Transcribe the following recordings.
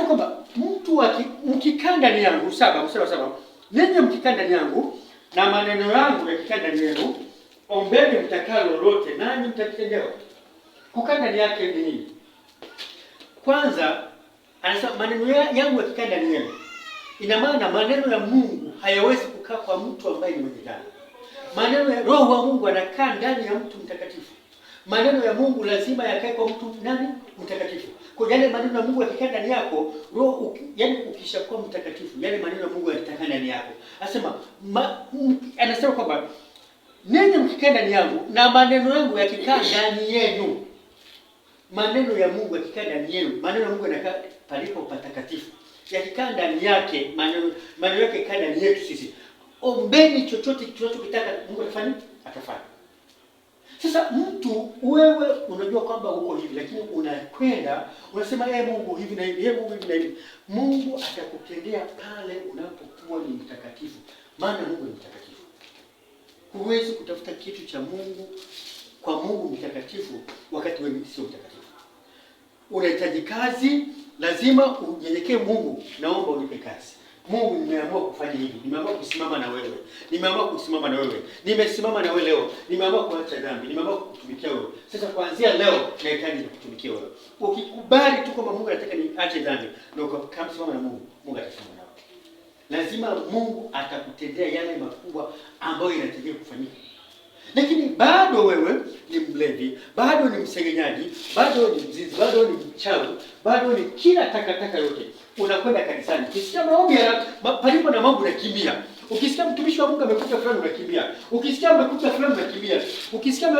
anasema kwamba mtu mkikaa ndani yangu, saba. Ninyi mkikaa ndani yangu na maneno yangu yakikaa ndani yenu, ombeni mtakalo lolote nanyi mtakitendewa. Kukaa ndani yake ni nini? Kwanza anasema maneno yangu yakikaa ndani yenu. Ina maana maneno ya Mungu hayawezi kukaa kwa mtu ambaye ni mwenye dhambi. Maneno ya Roho wa Mungu anakaa ndani ya mtu mtakatifu. Maneno ya Mungu lazima yakae kwa mtu nani? Mtakatifu. Kwa yale maneno ya Mungu yakikaa ndani yako, roho yani ukishakuwa mtakatifu, yale maneno ya Mungu yatakaa ndani yako. Anasema kwamba ninyi mkikaa ndani yangu na maneno yangu yakikaa ndani yenu. Maneno ya Mungu yakikaa ndani yenu, maneno ya Mungu yanakaa palipo patakatifu. Yakikaa ndani yake, maneno yake yakikaa ndani yetu sisi. Ombeni chochote tunachokitaka Mungu atafanya. Sasa mtu wewe unajua kwamba uko hivi, lakini unakwenda unasema Mungu hivi na hivi, Mungu hivi na hivi. Mungu atakutendea pale unapokuwa ni mtakatifu. Maana Mungu ni mtakatifu. Huwezi kutafuta kitu cha Mungu kwa Mungu mtakatifu wakati wewe sio mtakatifu. Unahitaji kazi, lazima unyenyekee Mungu, naomba unipe kazi. Mungu, nimeamua kufanya hivi, nimeamua kusimama na wewe. Nimesimama na wewe leo. Nimeamua kuacha dhambi, nimeamua kukutumikia wewe. Sasa kuanzia leo nahitaji kukutumikia wewe. Ukikubali tu kwamba Mungu anataka niache dhambi na ukasimama na Mungu, Mungu atasimama nawe. Lazima Mungu atakutendea yale makubwa ambayo yanatakiwa kufanyika. Lakini bado wewe ni mlevi, bado ni msengenyaji, bado ni mzinzi, bado ni mchawi, bado ni kila takataka yote. Unakwenda kanisani. Ukisikia maombi palipo na mambo unakimbia. Ukisikia mtumishi wa Mungu amekuja fulani unakimbia. Ukisikia amekuja fulani unakimbia. Ukisikia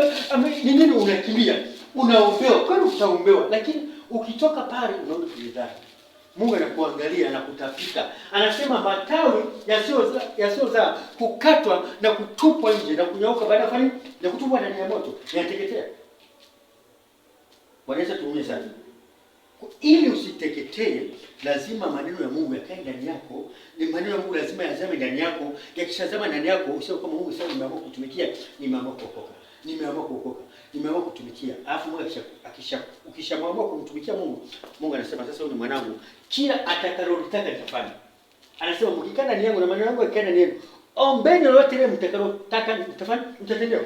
ni nini unakimbia. Unaombewa. Kwani utaombewa, lakini ukitoka pale unarudi kwenye dhambi. Mungu anakuangalia na kutapika. Anasema matawi yasiyozaa kukatwa na kutupwa nje na kunyauka baada ya kutupwa ndani ya moto, yanateketea. Wanaweza tumie sana. Ili usiteketee, lazima maneno ya Mungu yakae ndani yako. Ni maneno ya Mungu lazima yazame ndani yako. Yakishazama ndani yako, usio kama Mungu sasa nimeamua kutumikia, nimeamua kuokoka. Nimeamua kutumikia. Alafu Mungu ukishamwamua kumtumikia Mungu, Mungu anasema sasa wewe ni mwanangu, kila atakalolitaka nitafanya. Anasema mkikaa ndani yangu na maneno yangu yakikaa ndani yenu, ombeni lolote ile mtakalotaka nitafanya, mtatendewa.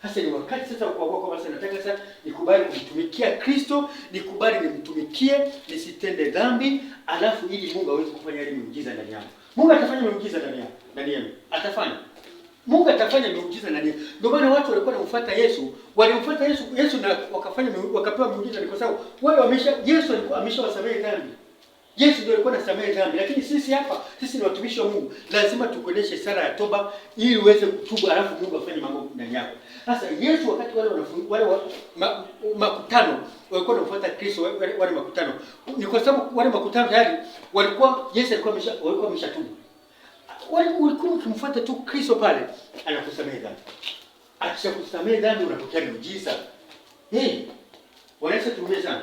Sasa ni wakati sasa kwa sasa nataka sasa nikubali kumtumikia Kristo, nikubali nimtumikie, nisitende dhambi, alafu ili Mungu aweze kufanya ile miujiza ndani yangu. Mungu atafanya miujiza ndani yenu. Atafanya. Mungu atafanya miujiza ndani yenu. Ndio maana watu walikuwa wanamfuata Yesu, Yesu na wakapewa miujiza kwa sababu wale Yesu alikuwa ameshawasamehe dhambi. Yesu ndiye alikuwa anasamehe dhambi, lakini sisi ni watumishi wa Mungu. Lazima tukuoneshe sala ya toba ili uweze kutubu, alafu Mungu afanye mambo ndani yako. Sasa Yesu wakati wale makutano walikuwa wanamfuata Kristo, wale makutano ni kwa sababu wale makutano tayari Yesu walikuwa ameshatubu. Walikuwa ukimfuata tu Kristo pale anakusamehe dhambi. Akishakusamehe dhambi unapokea miujiza. Wanaweza tumie sana.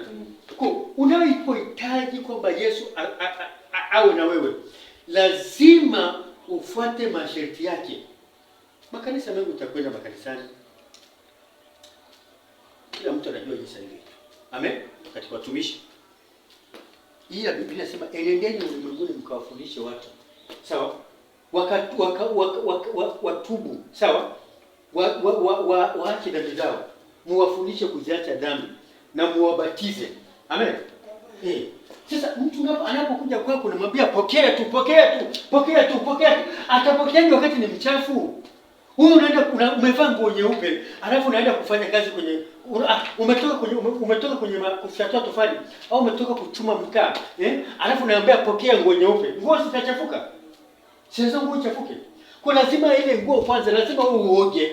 Kwa unapohitaji kwamba Yesu awe na wewe, lazima ufuate masharti yake. Makanisa mengi utakwenda makanisani. Kila mtu anajua jinsi alivyo. Amen. Katika watumishi. Hii Biblia inasema enendeni ulimwenguni mkawafundishe watu. Sawa? Watubu. Sawa? Waache dhambi zao. Muwafundishe kuziacha dhambi na muwabatize. Amen. Sasa mtu anapokuja kwako unamwambia pokea tu. Atapokeaje wakati ni mchafu? Wewe umevaa nguo nyeupe, alafu unaenda kufanya kazi kwenye umetoka kwenye kufyatua tofali au umetoka kuchuma mkaa, alafu unaambia pokea nguo nyeupe. Nguo zitachafuka. Sasa nguo ichafuke. Kwa lazima ile nguo kwanza lazima uoge.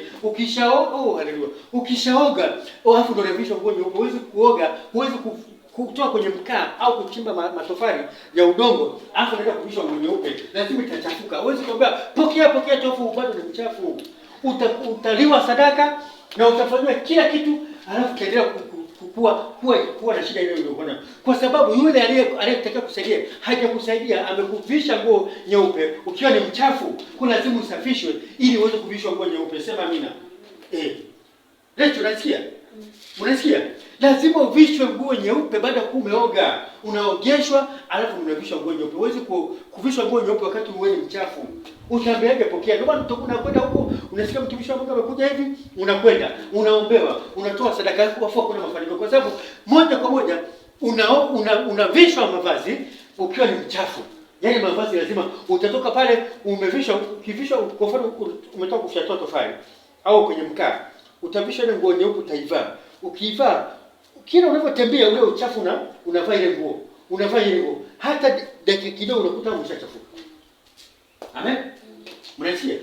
Ukishaoga, alafu ndio unavishwa nguo nyeupe. Huwezi kuoga, huwezi kutoa kwenye mkaa au kuchimba matofali ya udongo, alafu unaenda kuvishwa nguo nyeupe. Lazima itachafuka. Huwezi kuambia pokea tofu bado ni mchafu. Utaliwa sadaka na utafanywa kila kitu, alafu utaendelea kuwa na shida ile uliokuwa nayo. Kwa sababu yule aliyetaka kusaidia hajakusaidia, amekuvisha nguo nyeupe ukiwa ni mchafu. Kuna lazima usafishwe ili uweze kuvishwa nguo nyeupe. Sema amina. Leo unasikia? Unasikia? Lazima uvishwe nguo nyeupe baada ya kuwa umeoga. Unaogeshwa alafu unavishwa nguo nyeupe. Huwezi kuvishwa nguo nyeupe wakati wewe ni mchafu. Utaambiaje pokea? Ndio maana unakwenda huko, unasikia mtumishi wa Mungu amekuja hivi, unakwenda, unaombewa, unatoa sadaka yako afu kuna mafanikio. Kwa sababu moja kwa moja unavishwa mavazi ukiwa ni mchafu. Yaani mavazi lazima utatoka pale umevishwa, ukivishwa kwa mfano umetoka kufyatua tofali au kwenye mkaa, utavishwa ile nguo nyeupe utaivaa. Ukiivaa kila unapotembea ule uchafu unavaa ile nguo. Unavaa ile nguo. Hata dakika kidogo unakuta umeshachafuka. Amen. Mnasikia?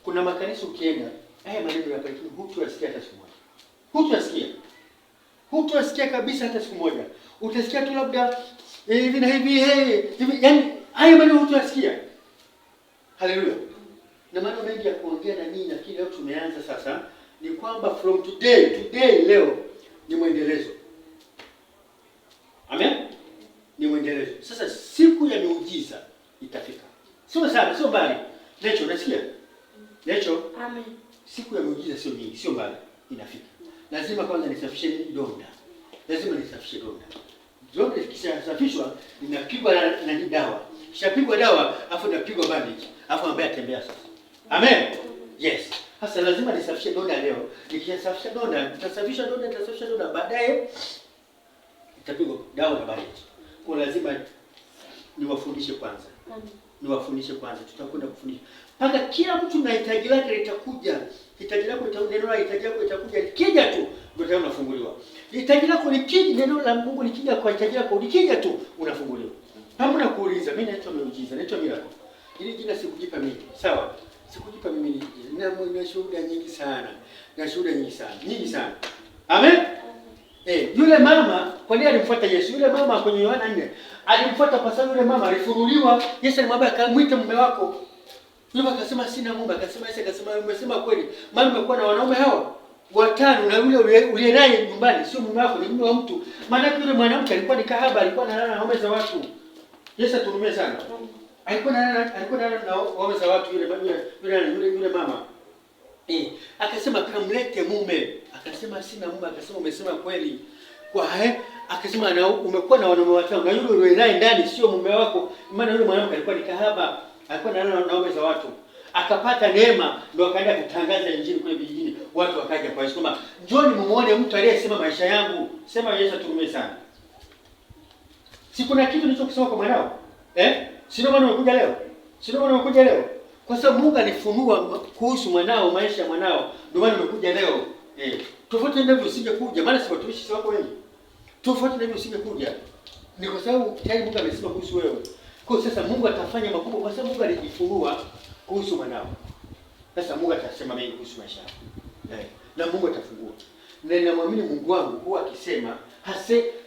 Kuna makanisa ukienda, haya maneno ya lakini hutasikia hata siku moja. Hutasikia kabisa hata siku moja. Utasikia tu labda hivi na hivi hivi, yani haya maneno hutasikia. Haleluya. Na maneno mengi ya kuongea na nini, lakini leo tumeanza sasa ni kwamba from today leo ni mwendelezo. Amen. Ni mwendelezo. Sasa siku ya miujiza itafika. Sio sana, sio mbali. Lecho, unasikia? Lecho. Amen. Siku ya miujiza sio nyingi, sio mbali, inafika. Lazima kwanza nisafishe donda. Lazima nisafishe donda. Donda likishasafishwa linapigwa na dawa. Kishapigwa dawa, afu napigwa bandage. Afu ambaye atembea sasa. Amen. Yes. Sasa lazima nisafishe donda leo. Nikishasafisha donda, nitasafisha donda baadaye itapigwa dawa na bandage. Kwa lazima niwafundishe kwanza. Niwafundishe kwanza, tutakwenda kufundisha. Paka kila mtu na hitaji lake litakuja. Hitaji lako neno la hitaji lako litakuja. Likija tu ndio unafunguliwa. Hitaji lako likija, neno la Mungu likija kwa hitaji lako likija tu unafunguliwa. Hamna kuuliza, mimi naitwa miujiza, naitwa miracle. Ili jina sikujipa mimi. Sawa? Sikujipa mimi na shuhuda nyingi sana. Nyingi sana. Amen. Yule mama kwa nini alimfuata Yesu? Yule mama kwenye Yohana 4 alimfuata kwa sababu yule mama alifunuliwa. Yesu alimwambia akamwita mume wako. Yule akasema sina mume. Akasema Yesu akasema umesema kweli. Maana umekuwa na wanaume hao watano na yule uliye naye nyumbani sio mume wako, ni mume wa mtu. Maana yule mwanamke alikuwa ni kahaba, alikuwa analala na waume za watu. Yesu aturumie sana. Alikuwa analala na waume za watu yule mama. Akasema kamlete mume. Akasema sina mume. Akasema umesema kweli. Akasema umekuwa na wanaume watano na yule uliye naye ndani sio mume wako. Maana yule mwanamke alikuwa ni kahaba, alikuwa analala na waume za watu. Akapata neema ndio akaenda kutangaza injili kule vijijini. Watu wakaja kwa Yesu kama njoni muone mtu aliyesema maisha yangu. Sema Yesu aturumie sana. Si kuna kitu nilichokisema kwa mwanao? Sio maana umekuja leo. Kwa sababu Mungu alifunua kuhusu mwanao, maisha ya mwanao. Ndio maana umekuja leo. Tofauti na hivyo usingekuja, maana si watumishi wako wengi. Tofauti na hivyo usingekuja. Ni kwa sababu tayari Mungu amesema kuhusu wewe. Kwa sasa Mungu atafanya makubwa kwa sababu Mungu alijifunua kuhusu mwanao. Sasa Mungu atasema mengi kuhusu maisha yako. Na Mungu atafungua. Na ninamwamini Mungu wangu huwa akisema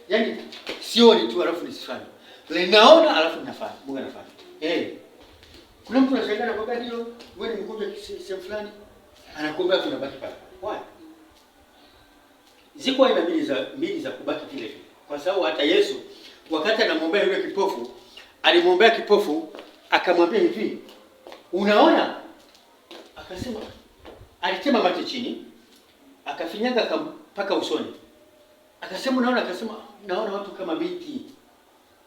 yani sioni tu alafu nisifanye. Ninaona alafu ninafanya. Mungu anafanya. Kuna mtu anashangaa na kwamba ndio wewe ni mgonjwa sehemu fulani anakuombea tunabaki pale. Why? Ziko aina mbili za kubaki vile vile. Kwa sababu hata Yesu wakati anamwombea yule kipofu, alimwombea kipofu akamwambia hivi, unaona? Akasema alitema mate chini, akafinyaga mpaka usoni. Akasema unaona? Akasema naona watu kama miti.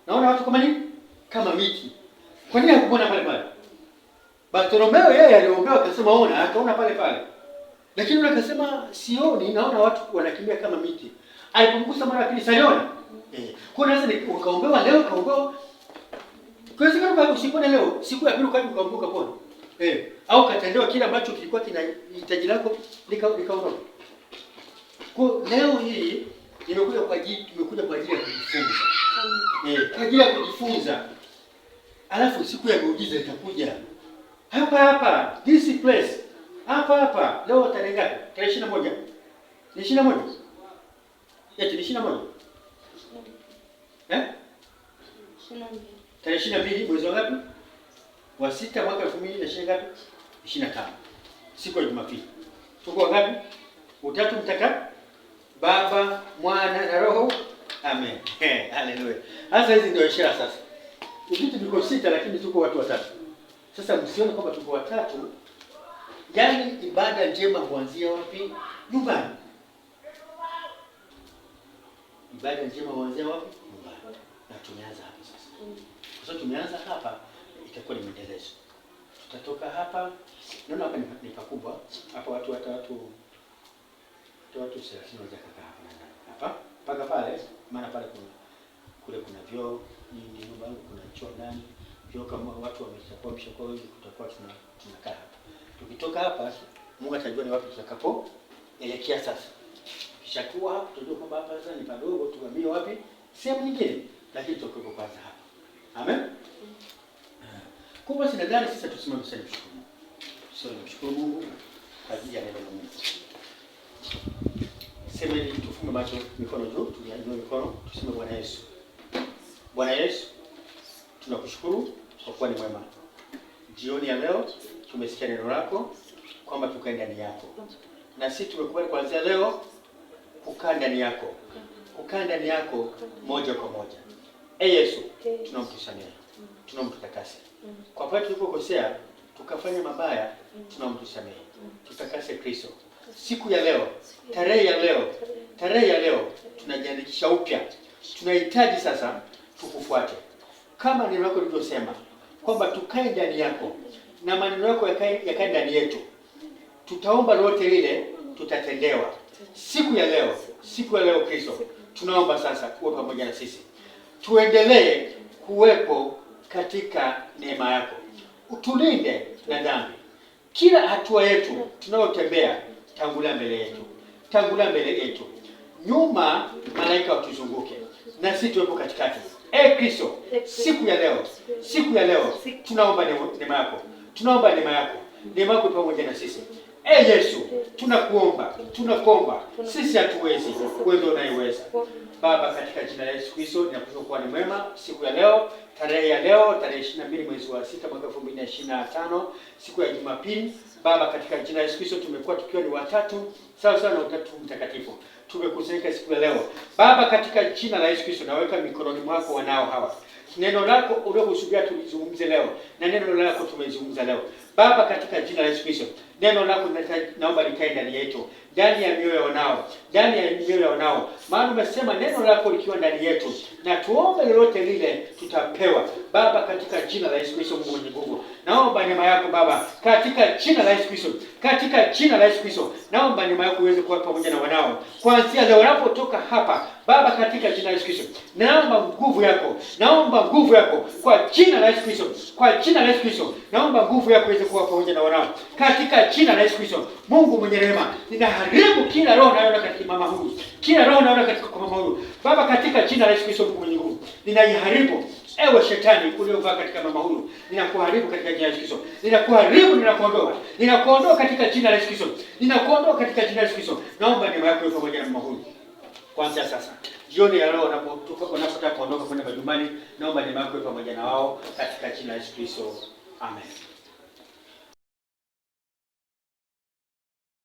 Naona watu kama nini? Kama miti. Kwa nini hakuona pale? Bartolomeo yeye aliombewa akasema ona, akaona pale. Lakini yule akasema sioni, naona watu wanakimbia kama miti. Alipomgusa mara pili saliona. Kwa nini sasa ukaombewa leo kaombewa? Kwa sababu kama usipone leo, siku ya pili ukaambuka pona. Au katendewa kile ambacho kilikuwa kinahitaji lako likaondoka. Kwa leo hii tumekuja kwa ajili ya kujifunza. Kwa ajili ya kujifunza. Alafu siku ya miujiza itakuja. Hapa this place. Hapa leo tarehe ngapi? Tarehe 21. Ni 21. Eti ni 21. 22. Tarehe 22 mwezi wa ngapi? Wa 6 mwaka 2025. Siku ya Jumapili. Tuko ngapi? Utatu Mtakatifu. Baba, Mwana na Roho. Amen. Haleluya. Sasa hizi ndio ishara sasa. Vitu viko 6 lakini tuko watu watatu. Sasa msione kwamba tuko watatu. Yaani ibada njema huanzia wapi? Nyumbani. Ibada njema huanzia wapi? Nyumbani. Na tumeanza hapa sasa. Kwa sababu tumeanza hapa, itakuwa ni mwendelezo. Tutatoka hapa, naona hapa ni pakubwa. Hapa watu 30 wanaweza kukaa hapa na ndani. Hapa mpaka pale, maana pale kuna vyoo, ni nyumba yangu kuna choo ndani. Vyoo kama watu wameshakuwa wengi, tutakuwa tunakaa hapa. Tukitoka hapa, Mungu atajua ni wapi tutakapoelekea sasa. Kishakuwa hapo tutajua kwamba hapa sasa ni padogo, tuhamie wapi? Sehemu nyingine, lakini tutakuwa kwanza hapa. Amen. Kwa sababu nadhani sasa tusimame sana kushukuru. Tusimshukuru Mungu kwa ajili ya neno la Mungu. Semeni, tufunge macho, mikono juu, tunyanyue mikono, tuseme Bwana Yesu. Bwana Yesu, tunakushukuru kwa kuwa ni mwema. Jioni ya leo tumesikia neno lako kwamba tukae ndani yako. Na sisi tumekubali kuanzia leo kukaa ndani yako. Kukaa ndani yako moja kwa moja. Yesu, tunamtusamea. Tunamtutakase. Kwa pale tulipokosea, tukafanya mabaya, tunamtusamea. Tutakase Kristo. Siku ya leo, tarehe ya leo tunajiandikisha upya. Tunahitaji sasa tukufuate. Kama neno lako lilivyosema kwamba tukae ndani yako na maneno yako yakae ndani yetu. Tutaomba lolote lile tutatendewa. Siku ya leo Kristo, tunaomba sasa uwe pamoja na sisi. Tuendelee kuwepo katika neema yako. Utulinde na dhambi. Kila hatua yetu tunayotembea, tangulia mbele yetu. Nyuma malaika watuzunguke na sisi tuwepo katikati. Kristo, siku ya leo tunaomba neema yako. Neema yako pamoja na sisi. Yesu, tunakuomba. Sisi hatuwezi, wewe ndio unayeweza. Baba, katika jina la Yesu Kristo, ninakushukuru kwa ni mwema. Siku ya leo, tarehe 22 mwezi wa 6 mwaka 2025, siku ya Jumapili. Baba, katika jina la Yesu Kristo, tumekuwa tukiwa ni watatu sawa sawa na Utatu Mtakatifu. Tumekusanyika siku ya leo. Baba, katika jina la Yesu Kristo, naweka mikononi mwako wanao hawa. Neno lako uliokusudia tulizungumze leo na neno lako tumezungumza leo. Baba, katika jina la Yesu Kristo, neno lako naomba likae ndani yetu, ndani ya mioyo ya wanao. Maana umesema neno lako likiwa ndani yetu na tuombe lolote lile tutapewa. Baba, katika jina la Yesu Kristo, Mungu mwenye nguvu, naomba neema yako Baba, katika jina la Yesu Kristo, naomba neema yako iweze kuwa pamoja na wanao. Kuanzia leo wanapotoka hapa Baba, katika jina la Yesu Kristo, naomba nguvu yako kwa jina la Yesu Kristo, naomba nguvu yako iweze kuwa pamoja na wanao. Katika jina la Yesu Kristo, Mungu mwenye rehema, ninaharibu kila roho naona katika mama huyu. Baba, katika jina la Yesu Kristo, Mungu mwenye nguvu, ninaiharibu. Ewe shetani uliovaa katika mama huyu, ninakuharibu katika jina la Yesu Kristo. Ninakuondoa katika jina la Yesu Kristo. Naomba neema yako iwe pamoja na mama huyu. Kwanza sasa, jioni ya leo wanapotaka kuondoka kwenda majumbani, naomba neema yako iwe pamoja na wao katika jina la Yesu Kristo. Amen.